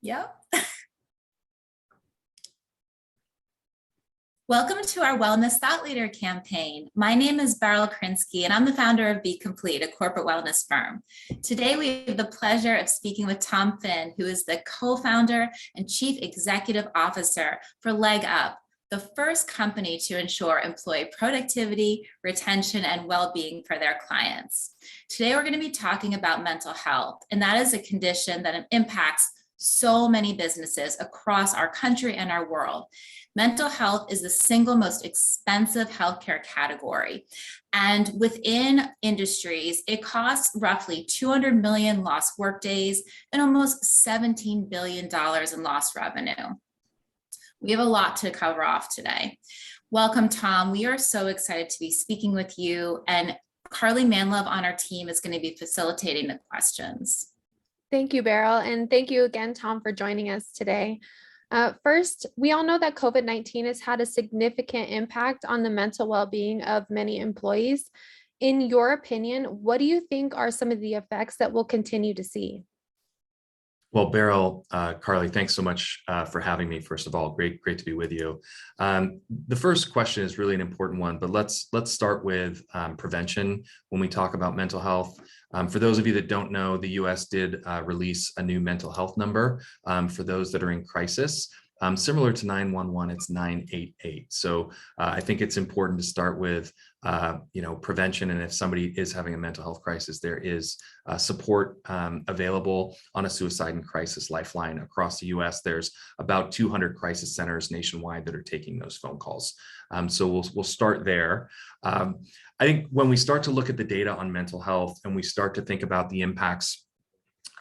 Yep. Welcome to our Wellness Thought Leader campaign. My name is Beryl Krinsky, and I'm the founder of B.Komplete, a corporate wellness firm. Today, we have the pleasure of speaking with Tom Finn, who is the co-founder and chief executive officer for LeggUP, the first company to ensure employee productivity, retention, and well-being for their clients. Today, we're going to be talking about mental health, and that is a condition that impacts so many businesses across our country and our world. Mental health is the single most expensive healthcare category. And within industries, it costs roughly 200 million lost workdays and almost $17 billion in lost revenue. We have a lot to cover off today. Welcome, Tom. We are so excited to be speaking with you, and Carly Manlove on our team is going to be facilitating the questions. Thank you, Beryl, and thank you again, Tom, for joining us today. First, we all know that COVID-19 has had a significant impact on the mental well-being of many employees. In your opinion, what do you think are some of the effects that we'll continue to see? Well, Beryl, Carly, thanks so much for having me. First of all, great to be with you. The first question is really an important one, but let's start with prevention when we talk about mental health. For those of you that don't know, the U.S. did release a new mental health number for those that are in crisis. Similar to 911, it's 988. So I think it's important to start with, prevention. And if somebody is having a mental health crisis, there is support available on a suicide and crisis lifeline across the U.S. There's about 200 crisis centers nationwide that are taking those phone calls. So we'll start there. I think when we start to look at the data on mental health and we start to think about the impacts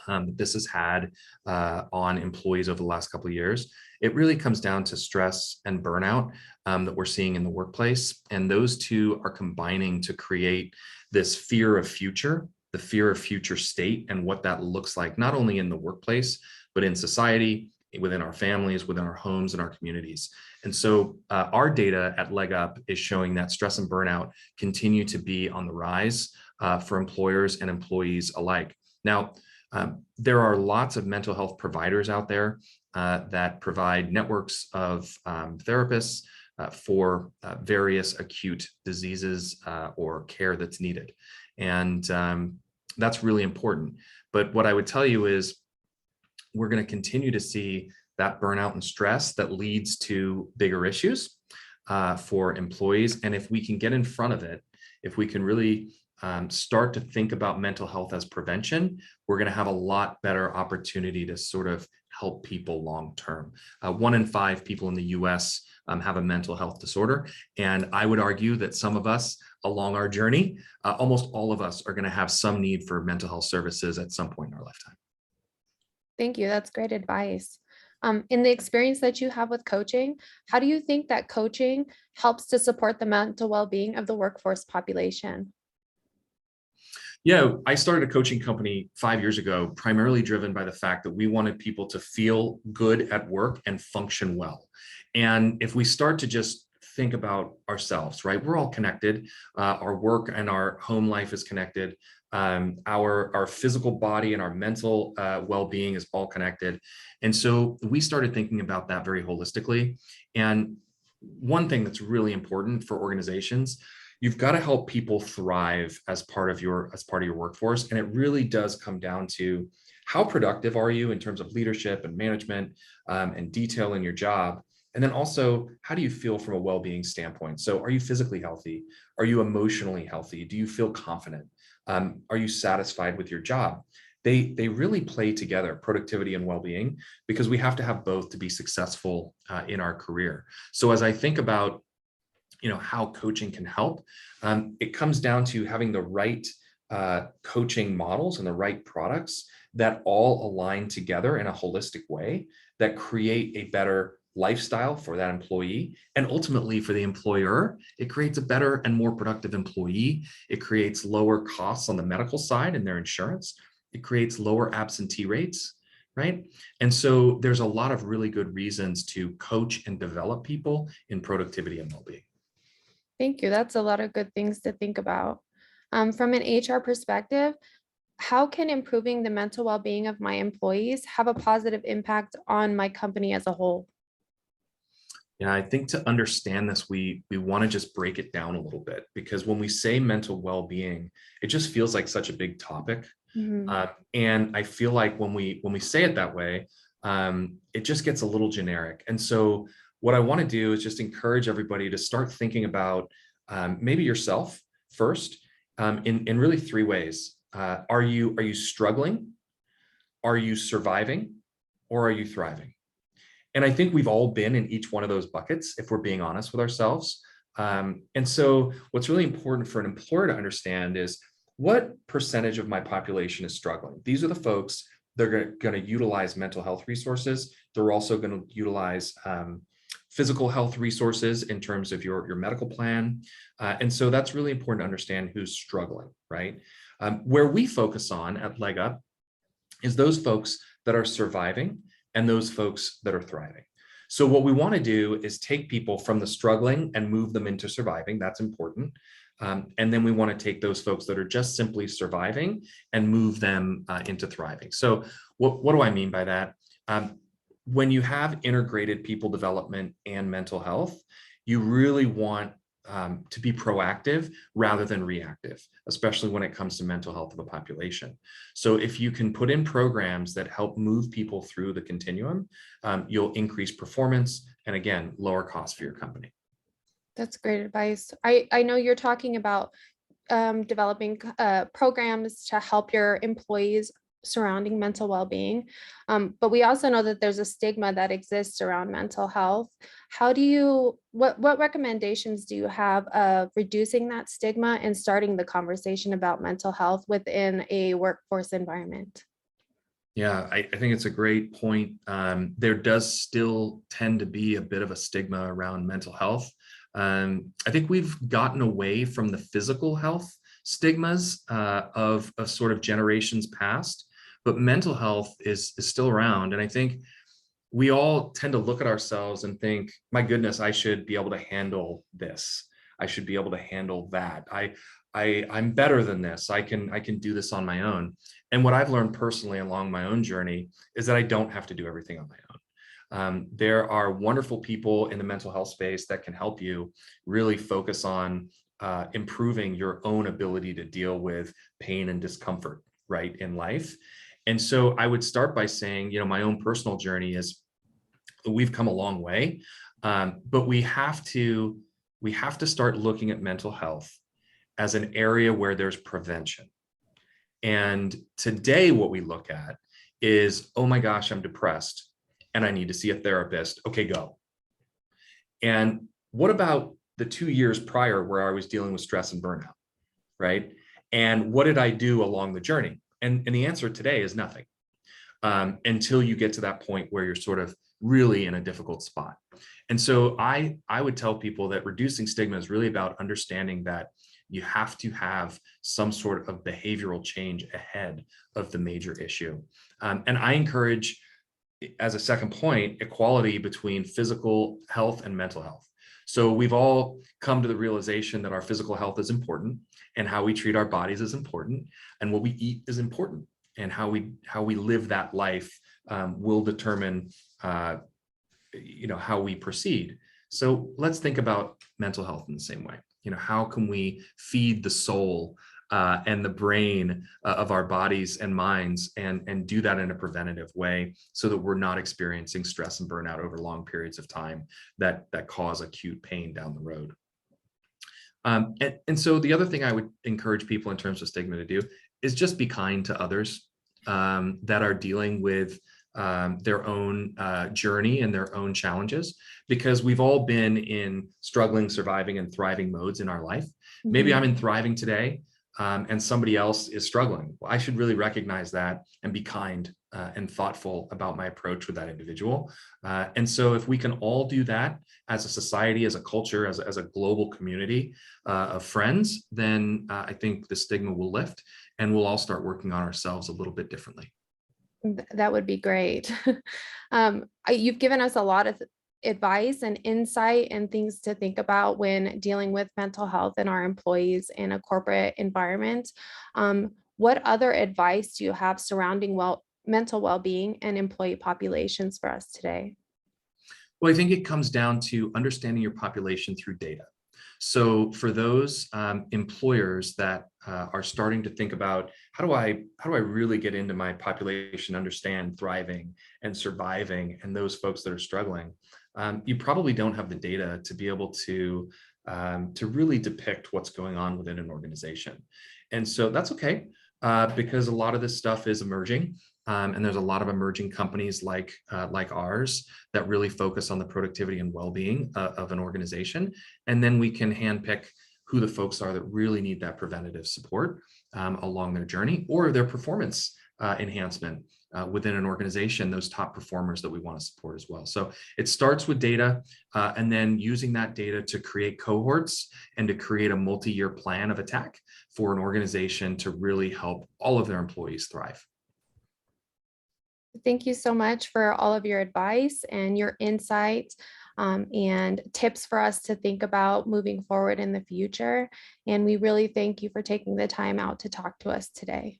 that this has had on employees over the last couple of years, it really comes down to stress and burnout that we're seeing in the workplace. And those two are combining to create this fear of future, the fear of future state and what that looks like, not only in the workplace, but in society, within our families, within our homes and our communities. And so our data at LeggUP is showing that stress and burnout continue to be on the rise for employers and employees alike. Now, there are lots of mental health providers out there that provide networks of therapists for various acute diseases or care that's needed. And that's really important. But what I would tell you is we're going to continue to see that burnout and stress that leads to bigger issues for employees. And if we can get in front of it, if we can really start to think about mental health as prevention, we're going to have a lot better opportunity to sort of help people long term. 1 in 5 people in the US have a mental health disorder. And I would argue that some of us along our journey, almost all of us are going to have some need for mental health services at some point in our lifetime. Thank you. That's great advice. In the experience that you have with coaching, how do you think that coaching helps to support the mental well-being of the workforce population? Yeah, I started a coaching company 5 years ago, primarily driven by the fact that we wanted people to feel good at work and function well. And if we start to just think about ourselves, right, we're all connected. Our work and our home life is connected. Our physical body and our mental well-being is all connected. And so we started thinking about that very holistically. And one thing that's really important for organizations, you've got to help people thrive as part of your workforce. And it really does come down to how productive are you in terms of leadership and management and detail in your job. And then also, how do you feel from a well-being standpoint? So are you physically healthy? Are you emotionally healthy? Do you feel confident? Are you satisfied with your job? They really play together, productivity and well-being, because we have to have both to be successful in our career. So as I think about how coaching can help, it comes down to having the right coaching models and the right products that all align together in a holistic way that create a better lifestyle for that employee. And ultimately for the employer, it creates a better and more productive employee. It creates lower costs on the medical side and their insurance. It creates lower absentee rates, right? And so there's a lot of really good reasons to coach and develop people in productivity and well-being. Thank you. That's a lot of good things to think about. From an HR perspective, how can improving the mental well-being of my employees have a positive impact on my company as a whole? Yeah, I think to understand this, we want to just break it down a little bit, because when we say mental well-being, it just feels like such a big topic. Mhm. And I feel like when we say it that way, it just gets a little generic. And so what I want to do is just encourage everybody to start thinking about maybe yourself first, in really three ways. Are you struggling? Are you surviving? Or are you thriving? And I think we've all been in each one of those buckets, if we're being honest with ourselves. And so what's really important for an employer to understand is, what percentage of my population is struggling? These are the folks that are going to utilize mental health resources. They're also going to utilize physical health resources in terms of your medical plan. And so that's really important to understand who's struggling, right? Where we focus on at LeggUP is those folks that are surviving and those folks that are thriving. So what we want to do is take people from the struggling and move them into surviving. That's important. And then we want to take those folks that are just simply surviving and move them into thriving. So what do I mean by that? When you have integrated people development and mental health, you really want to be proactive rather than reactive, especially when it comes to mental health of a population. So if you can put in programs that help move people through the continuum, you'll increase performance and, again, lower costs for your company. That's great advice. I know you're talking about developing programs to help your employees surrounding mental well-being. But we also know that there's a stigma that exists around mental health. What recommendations do you have of reducing that stigma and starting the conversation about mental health within a workforce environment? Yeah, I think it's a great point. There does still tend to be a bit of a stigma around mental health. I think we've gotten away from the physical health stigmas of sort of generations past, but mental health is still around. And I think we all tend to look at ourselves and think, my goodness, I should be able to handle this. I should be able to handle that. I'm better than this. I can do this on my own. And what I've learned personally along my own journey is that I don't have to do everything on my own. There are wonderful people in the mental health space that can help you really focus on improving your own ability to deal with pain and discomfort, right, in life. And so I would start by saying, my own personal journey is, we've come a long way, but we have to start looking at mental health as an area where there's prevention. And today what we look at is, oh my gosh, I'm depressed and I need to see a therapist. Okay, go. And what about the 2 years prior where I was dealing with stress and burnout, right? And what did I do along the journey? And the answer today is nothing, until you get to that point where you're sort of really in a difficult spot. And so I would tell people that reducing stigma is really about understanding that you have to have some sort of behavioral change ahead of the major issue. And I encourage, as a second point, equality between physical health and mental health. So we've all come to the realization that our physical health is important, and how we treat our bodies is important, and what we eat is important, and how we live that life will determine how we proceed. So let's think about mental health in the same way. How can we feed the soul and the brain of our bodies and minds, and do that in a preventative way, so that we're not experiencing stress and burnout over long periods of time that cause acute pain down the road. And so the other thing I would encourage people in terms of stigma to do is just be kind to others that are dealing with their own journey and their own challenges, because we've all been in struggling, surviving, and thriving modes in our life. Maybe I'm in thriving today, and somebody else is struggling. Well, I should really recognize that and be kind and thoughtful about my approach with that individual. And so if we can all do that as a society, as a culture, as a global community of friends, then I think the stigma will lift, and we'll all start working on ourselves a little bit differently. That would be great. You've given us a lot of advice and insight and things to think about when dealing with mental health and our employees in a corporate environment. what other advice do you have surrounding mental well-being and employee populations for us today? Well, I think it comes down to understanding your population through data. So for those employers that are starting to think about how do I really get into my population, understand thriving and surviving, and those folks that are struggling, you probably don't have the data to be able to really depict what's going on within an organization. And so that's okay, because a lot of this stuff is emerging. And there's a lot of emerging companies like ours that really focus on the productivity and well-being of an organization. And then we can handpick who the folks are that really need that preventative support along their journey or their performance enhancement within an organization, those top performers that we want to support as well. So it starts with data and then using that data to create cohorts and to create a multi-year plan of attack for an organization to really help all of their employees thrive. Thank you so much for all of your advice and your insight and tips for us to think about moving forward in the future. And we really thank you for taking the time out to talk to us today.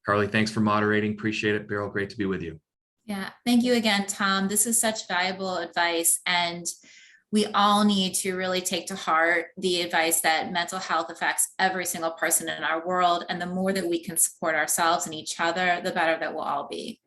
Carly, thanks for moderating. Appreciate it. Beryl, great to be with you. Yeah, thank you again, Tom. This is such valuable advice, and we all need to really take to heart the advice that mental health affects every single person in our world. And the more that we can support ourselves and each other, the better that we'll all be.